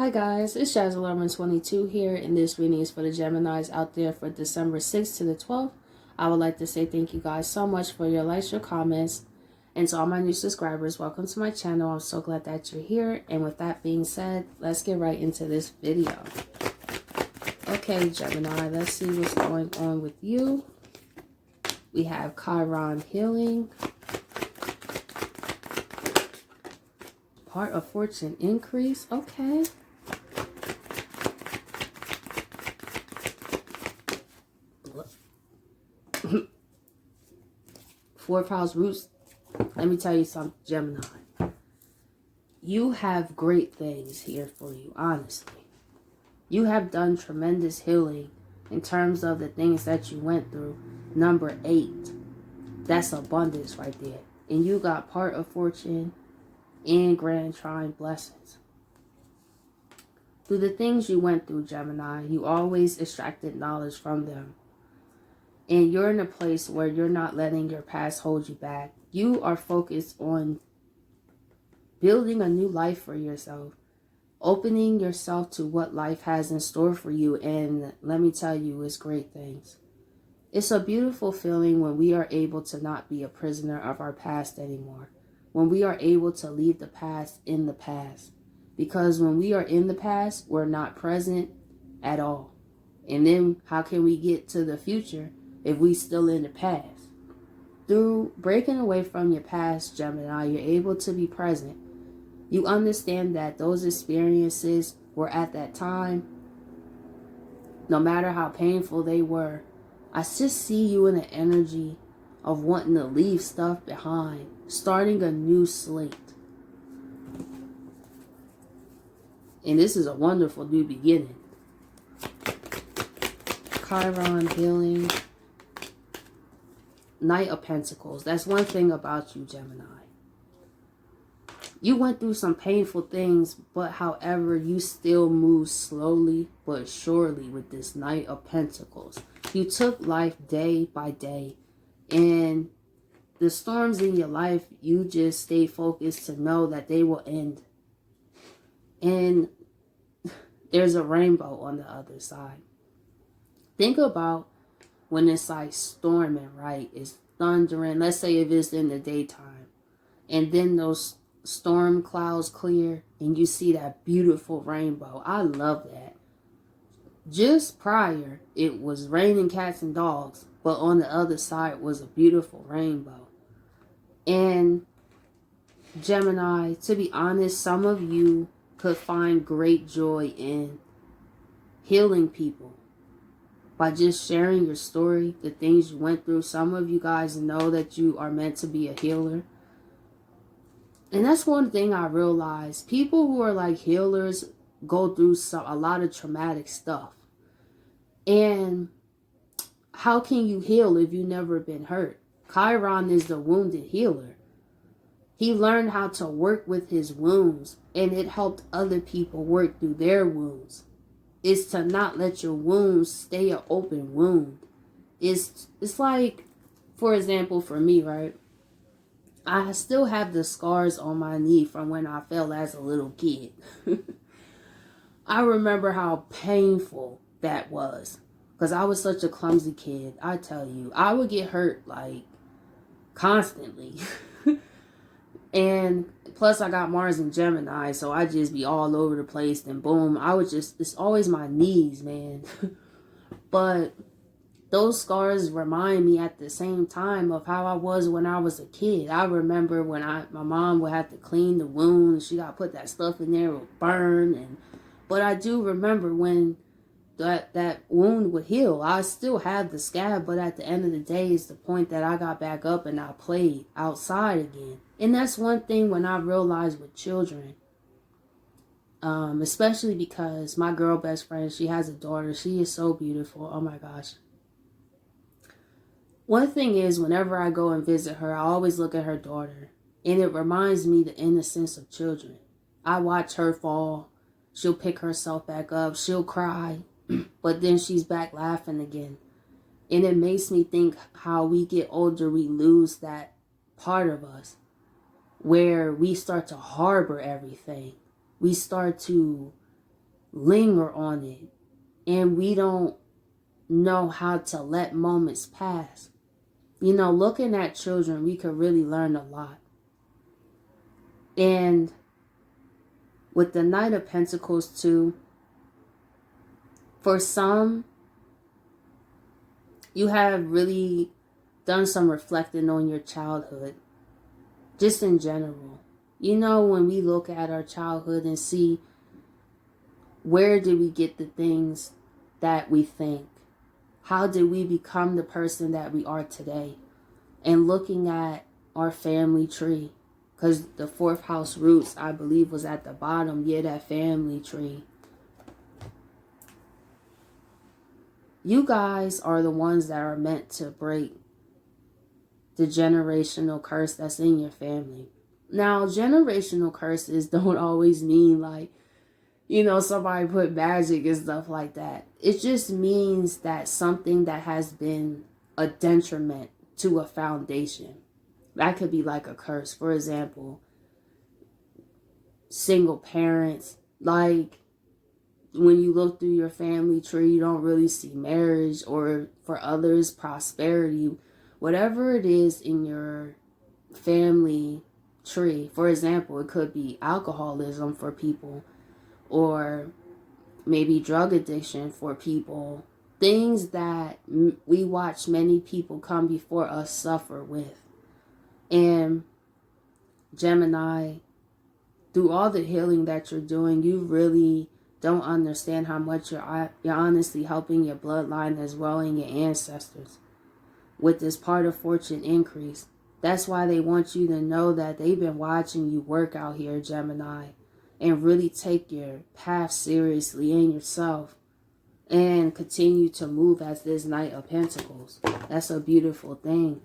Hi guys, it's Jazz1122 here, and this reading is for the Geminis out there for December 6th to the 12th. I would like to say thank you guys so much for your likes, your comments, and to all my new subscribers, welcome to my channel. I'm so glad that you're here, and with that being said, let's get right into this video. Okay, Gemini, let's see what's going on with you. We have Chiron healing, part of fortune increase. Okay. Fourth house roots. Let me tell you something, Gemini. You have great things here for you, honestly. You have done tremendous healing in terms of the things that you went through. Number 8. That's abundance right there. And you got part of fortune and grand trine blessings. Through the things you went through, Gemini, you always extracted knowledge from them. And you're in a place where you're not letting your past hold you back. You are focused on building a new life for yourself, opening yourself to what life has in store for you. And let me tell you, it's great things. It's a beautiful feeling when we are able to not be a prisoner of our past anymore. When we are able to leave the past in the past. Because when we are in the past, we're not present at all. And then how can we get to the future if we still in the past? Through breaking away from your past, Gemini, you're able to be present. You understand that those experiences were at that time, no matter how painful they were. I just see you in the energy of wanting to leave stuff behind, starting a new slate. And this is a wonderful new beginning. Chiron healing. Knight of Pentacles. That's one thing about you, Gemini. You went through some painful things, but however, you still move slowly but surely with this Knight of Pentacles. You took life day by day. And the storms in your life, you just stay focused to know that they will end. And there's a rainbow on the other side. Think about when it's like storming, right? It's thundering. Let's say if it's in the daytime. And then those storm clouds clear and you see that beautiful rainbow. I love that. Just prior, it was raining cats and dogs. But on the other side was a beautiful rainbow. And Gemini, to be honest, some of you could find great joy in healing people. By just sharing your story, the things you went through. Some of you guys know that you are meant to be a healer. And that's one thing I realized. People who are like healers go through a lot of traumatic stuff. And how can you heal if you've never been hurt? Chiron is the wounded healer. He learned how to work with his wounds, and it helped other people work through their wounds. Is to not let your wounds stay an open wound. It's like, for example, for me, right? I still have the scars on my knee from when I fell as a little kid. I remember how painful that was. Because I was such a clumsy kid. I tell you, I would get hurt like constantly. And plus I got Mars and Gemini, so I just be all over the place. And boom, it's always my knees, man. But those scars remind me at the same time of how I was when I was a kid. I remember when my mom would have to clean the wound. She got to put that stuff in there, it would burn. But I do remember when that wound would heal. I still have the scab, but at the end of the day, it's the point that I got back up and I played outside again. And that's one thing when I realized with children, especially because my girl best friend, she has a daughter. She is so beautiful. Oh my gosh. One thing is, whenever I go and visit her, I always look at her daughter. And it reminds me the innocence of children. I watch her fall. She'll pick herself back up. She'll cry. But then she's back laughing again. And it makes me think how we get older, we lose that part of us where we start to harbor everything. We start to linger on it, and we don't know how to let moments pass. You know, looking at children, we could really learn a lot. And with the Knight of Pentacles too, for some, you have really done some reflecting on your childhood, just in general. You know, when we look at our childhood and see where did we get the things that we think? How did we become the person that we are today? And looking at our family tree, because the 4th house roots, I believe, was at the bottom. Yeah, that family tree. You guys are the ones that are meant to break the generational curse that's in your family. Now, generational curses don't always mean like, you know, somebody put magic and stuff like that. It just means that something that has been a detriment to a foundation. That could be like a curse. For example, single parents. Like, when you look through your family tree, you don't really see marriage, or for others, prosperity. Whatever it is in your family tree. For example, it could be alcoholism for people, or maybe drug addiction for people. Things that we watch many people come before us suffer with. And Gemini, through all the healing that you're doing, you really don't understand how much you're honestly helping your bloodline as well, and your ancestors with this part of fortune increase. That's why they want you to know that they've been watching you work out here, Gemini, and really take your path seriously in yourself and continue to move as this Knight of Pentacles. That's a beautiful thing.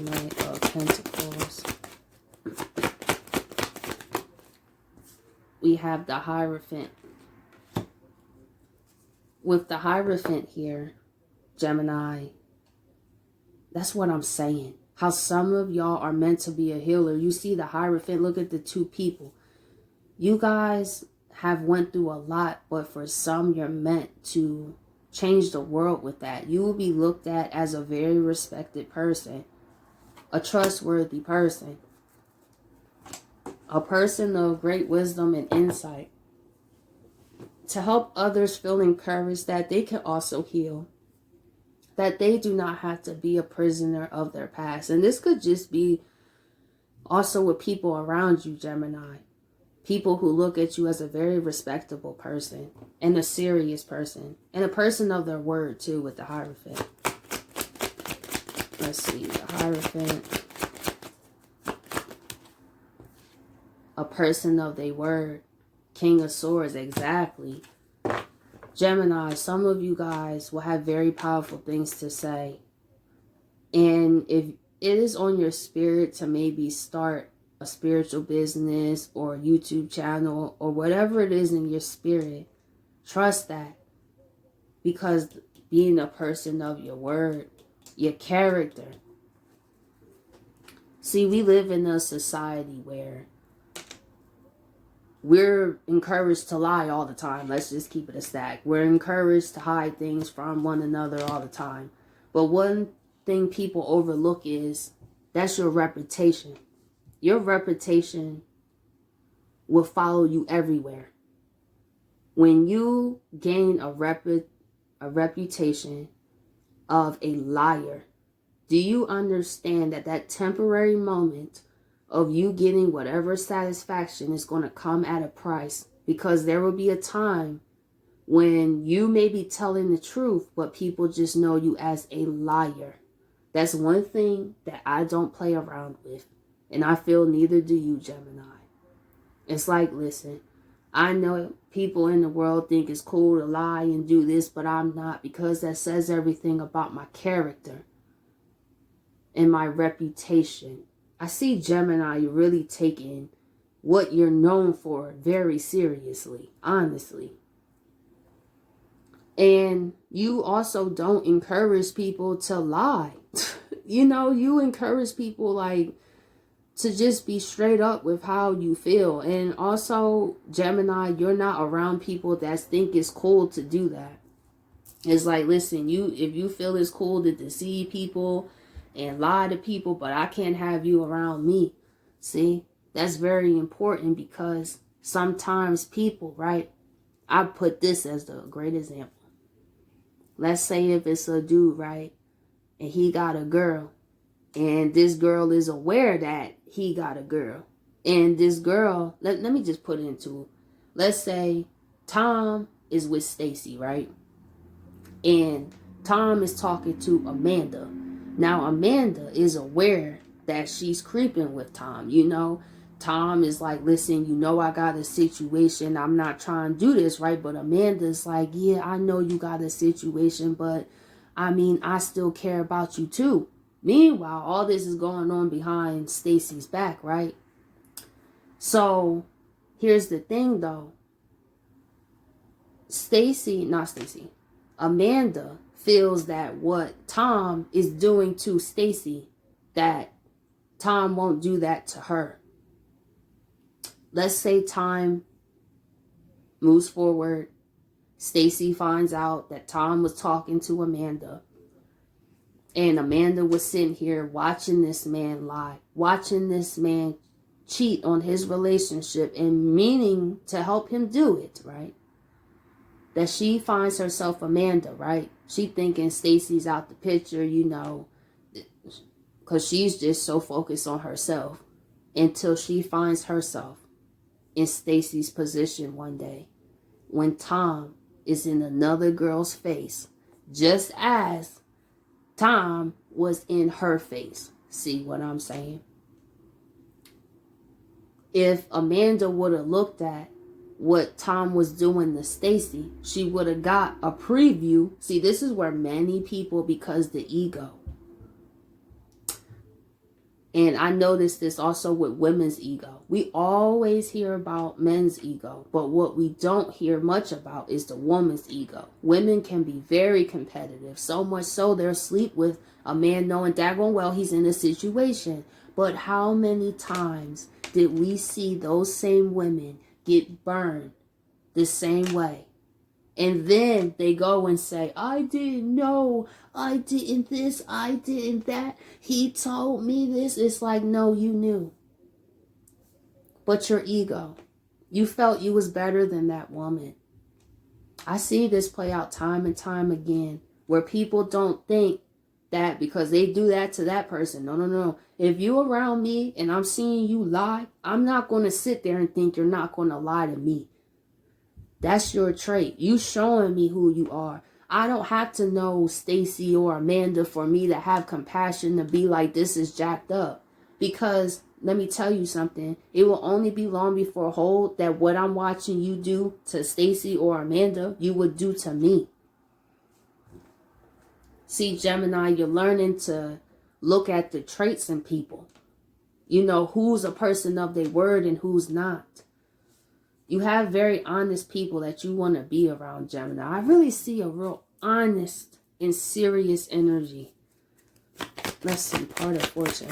Knight of Pentacles. We have the Hierophant. With the Hierophant here, Gemini, that's what I'm saying. How some of y'all are meant to be a healer. You see the Hierophant, look at the 2 people. You guys have went through a lot, but for some, you're meant to change the world with that. You will be looked at as a very respected person, a trustworthy person, a person of great wisdom and insight, to help others feel encouraged that they can also heal, that they do not have to be a prisoner of their past. And this could just be also with people around you, Gemini. People who look at you as a very respectable person and a serious person, and a person of their word too, with the Hierophant. Let's see, the Hierophant. A person of their word. King of Swords, exactly. Gemini, some of you guys will have very powerful things to say. And if it is on your spirit to maybe start a spiritual business or a YouTube channel or whatever it is in your spirit, trust that. Because being a person of your word, your character. See, we live in a society where we're encouraged to lie all the time. Let's just keep it a stack. We're encouraged to hide things from one another all the time. But one thing people overlook is that's your reputation. Your reputation will follow you everywhere. When you gain a reputation of a liar, do you understand that that temporary moment of you getting whatever satisfaction is going to come at a price? Because there will be a time when you may be telling the truth, but people just know you as a liar. That's one thing that I don't play around with. And I feel neither do you, Gemini. It's like, listen, I know people in the world think it's cool to lie and do this, but I'm not, because that says everything about my character and my reputation. I see, Gemini, you're really taking what you're known for very seriously, honestly. And you also don't encourage people to lie. You know, you encourage people like to just be straight up with how you feel. And also, Gemini, you're not around people that think it's cool to do that. It's like, listen, if you feel it's cool to deceive people and lie to people, but I can't have you around me. See, that's very important, because sometimes people, right? I put this as the great example. Let's say if it's a dude, right? And he got a girl, and this girl is aware that he got a girl. And this girl, let me just put it into, let's say Tom is with Stacy, right? And Tom is talking to Amanda. Now, Amanda is aware that she's creeping with Tom. You know, Tom is like, listen, you know, I got a situation. I'm not trying to do this, right? But Amanda's like, yeah, I know you got a situation, but I mean, I still care about you too. Meanwhile, all this is going on behind Stacy's back, right? So here's the thing, though. Amanda feels that what Tom is doing to Stacy, that Tom won't do that to her. Let's say time moves forward. Stacy finds out that Tom was talking to Amanda. And Amanda was sitting here watching this man lie, watching this man cheat on his relationship and meaning to help him do it, right? That she finds herself Amanda, right? She thinking Stacy's out the picture, you know, because she's just so focused on herself, until she finds herself in Stacy's position one day when Tom is in another girl's face, just as Tom was in her face. See what I'm saying? If Amanda would have looked at what Tom was doing to Stacy, she would have got a preview. See, this is where many people, because the ego. And I noticed this also with women's ego. We always hear about men's ego, but what we don't hear much about is the woman's ego. Women can be very competitive, so much so they'll sleep with a man knowing daggone well he's in a situation. But how many times did we see those same women get burned the same way? And then they go and say, I didn't know, I didn't this, I didn't that, he told me this. It's like, no, you knew. But your ego, you felt you was better than that woman. I see this play out time and time again, where people don't think that because they do that to that person. No. If you around me and I'm seeing you lie, I'm not going to sit there and think you're not going to lie to me. That's your trait. You showing me who you are. I don't have to know Stacy or Amanda for me to have compassion to be like, this is jacked up. Because let me tell you something. It will only be long before hold that what I'm watching you do to Stacy or Amanda, you would do to me. See, Gemini, you're learning to look at the traits in people. You know, who's a person of their word and who's not. You have very honest people that you want to be around, Gemini. I really see a real honest and serious energy. Let's see, part of fortune.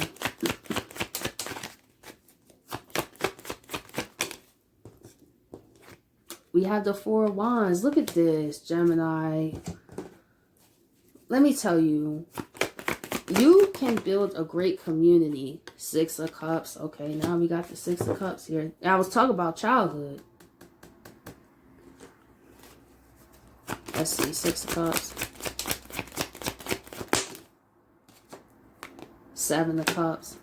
We have the Four of Wands. Look at this, Gemini. Let me tell you, you can build a great community. Six of Cups. Okay, now we got the Six of Cups here. I was talking about childhood. Let's see, Six of Cups. Seven of Cups.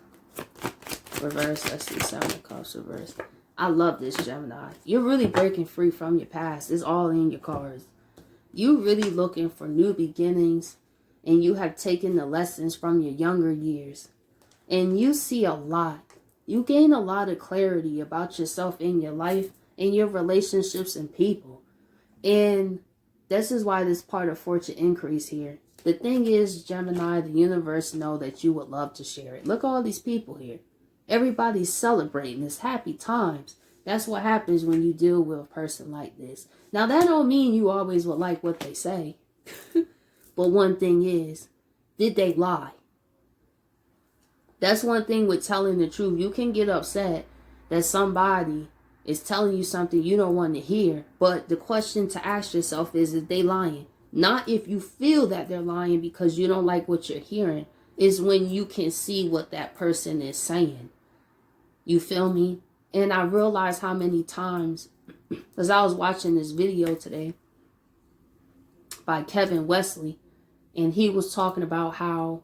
Reverse. Let's see, Seven of Cups, reverse. I love this, Gemini. You're really breaking free from your past. It's all in your cards. You really looking for new beginnings, and you have taken the lessons from your younger years. And you see a lot. You gain a lot of clarity about yourself in your life and your relationships and people. And this is why this part of fortune increase here. The thing is, Gemini, the universe know that you would love to share it. Look at all these people here. Everybody's celebrating. It's happy times. That's what happens when you deal with a person like this. Now, that don't mean you always will like what they say. But one thing is, did they lie? That's one thing with telling the truth. You can get upset that somebody is telling you something you don't want to hear. But the question to ask yourself is they lying? Not if you feel that they're lying because you don't like what you're hearing. Is when you can see what that person is saying. You feel me? And I realized how many times, as I was watching this video today by Kevin Wesley, and he was talking about how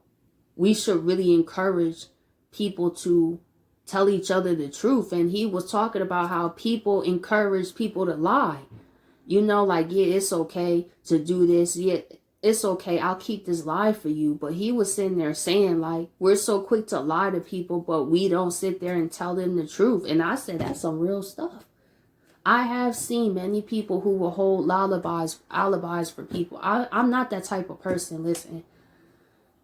we should really encourage people to tell each other the truth. And he was talking about how people encourage people to lie. You know, like, yeah, it's okay to do this. Yeah, it's okay. I'll keep this lie for you. But he was sitting there saying, like, we're so quick to lie to people, but we don't sit there and tell them the truth. And I said, that's some real stuff. I have seen many people who will hold alibis for people. I'm not that type of person, listen.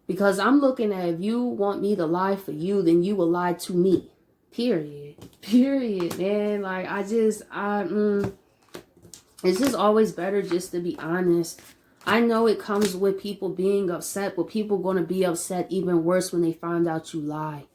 Because I'm looking at, if you want me to lie for you, then you will lie to me. Period. Period, man. Like, it's just always better just to be honest. I know it comes with people being upset, but people going to be upset even worse when they find out you lie.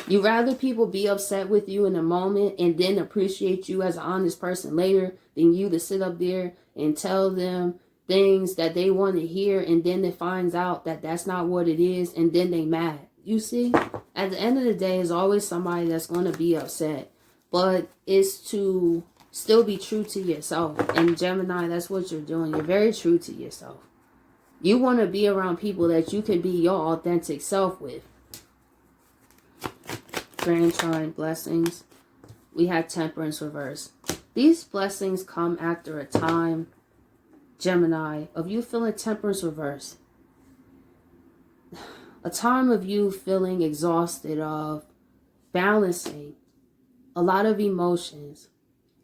You rather people be upset with you in the moment and then appreciate you as an honest person later than you to sit up there and tell them things that they want to hear, and then they finds out that that's not what it is, and then they mad. You see, at the end of the day, there's always somebody that's going to be upset, but it's to still be true to yourself. And Gemini, that's what you're doing. You're very true to yourself. You want to be around people that you can be your authentic self with. Grand Trine blessings. We had Temperance reverse. These blessings come after a time, Gemini, of you feeling Temperance reverse. A time of you feeling exhausted, of balancing a lot of emotions.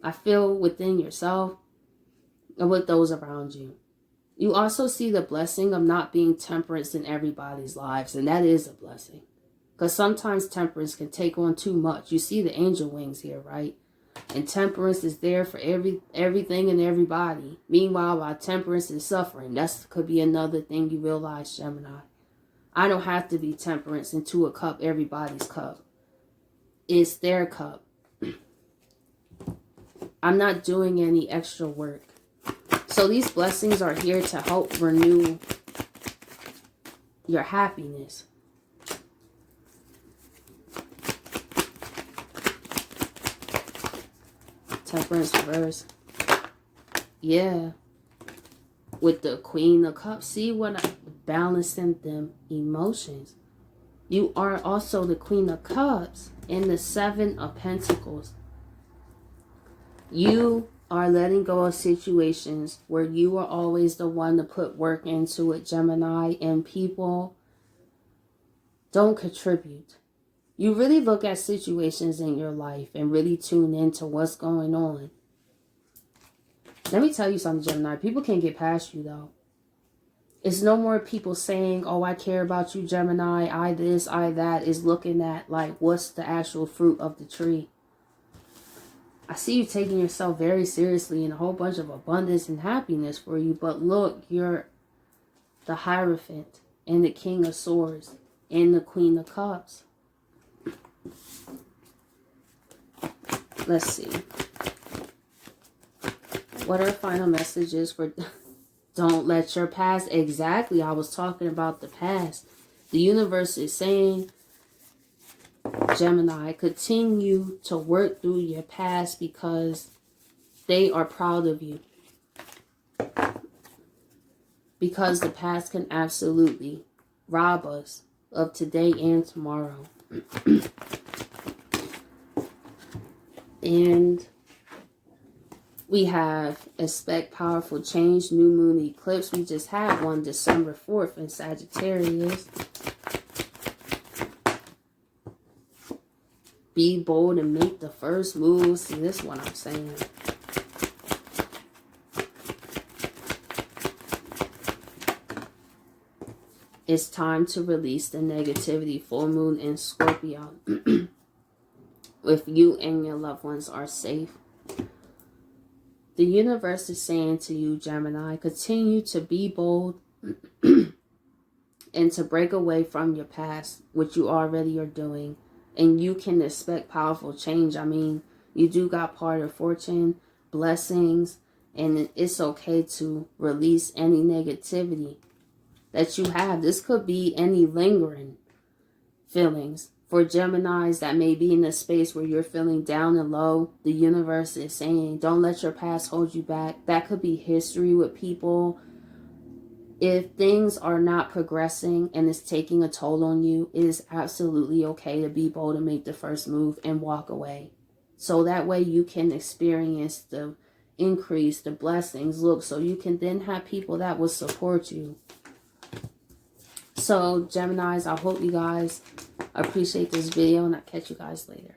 I feel within yourself and with those around you. You also see the blessing of not being temperance in everybody's lives, and that is a blessing. Because sometimes temperance can take on too much. You see the angel wings here, right? And temperance is there for everything and everybody. Meanwhile, while temperance is suffering, that could be another thing you realize, Gemini. I don't have to be temperance into a cup, everybody's cup. It's their cup. I'm not doing any extra work. So these blessings are here to help renew your happiness. Temperance reverse. Yeah. With the Queen of Cups. See what I'm balancing them emotions. You are also the Queen of Cups and the Seven of Pentacles. You are letting go of situations where you are always the one to put work into it, Gemini, and people don't contribute. You really look at situations in your life and really tune into what's going on. Let me tell you something, Gemini. People can't get past you, though. It's no more people saying, oh, I care about you, Gemini. I this, I that. Is looking at, like, what's the actual fruit of the tree. I see you taking yourself very seriously and a whole bunch of abundance and happiness for you. But look, you're the Hierophant and the King of Swords and the Queen of Cups. Let's see. What are final messages for don't let your past? Exactly. I was talking about the past. The universe is saying, Gemini, continue to work through your past because they are proud of you. Because the past can absolutely rob us of today and tomorrow. And we have expect powerful change, new moon eclipse. We just had one December 4th in Sagittarius. Be bold and make the first move. See, this is what I'm saying. It's time to release the negativity. Full moon in Scorpio. If you and your loved ones are safe. The universe is saying to you, Gemini, continue to be bold and to break away from your past, which you already are doing. And you can expect powerful change. I mean, you do got part of fortune, blessings, and it's okay to release any negativity that you have. This could be any lingering feelings. For Geminis that may be in a space where you're feeling down and low, the universe is saying, don't let your past hold you back. That could be history with people. If things are not progressing and it's taking a toll on you, it is absolutely okay to be bold and make the first move and walk away. So that way you can experience the increase, the blessings. Look, so you can then have people that will support you. So, Geminis, I hope you guys appreciate this video, and I'll catch you guys later.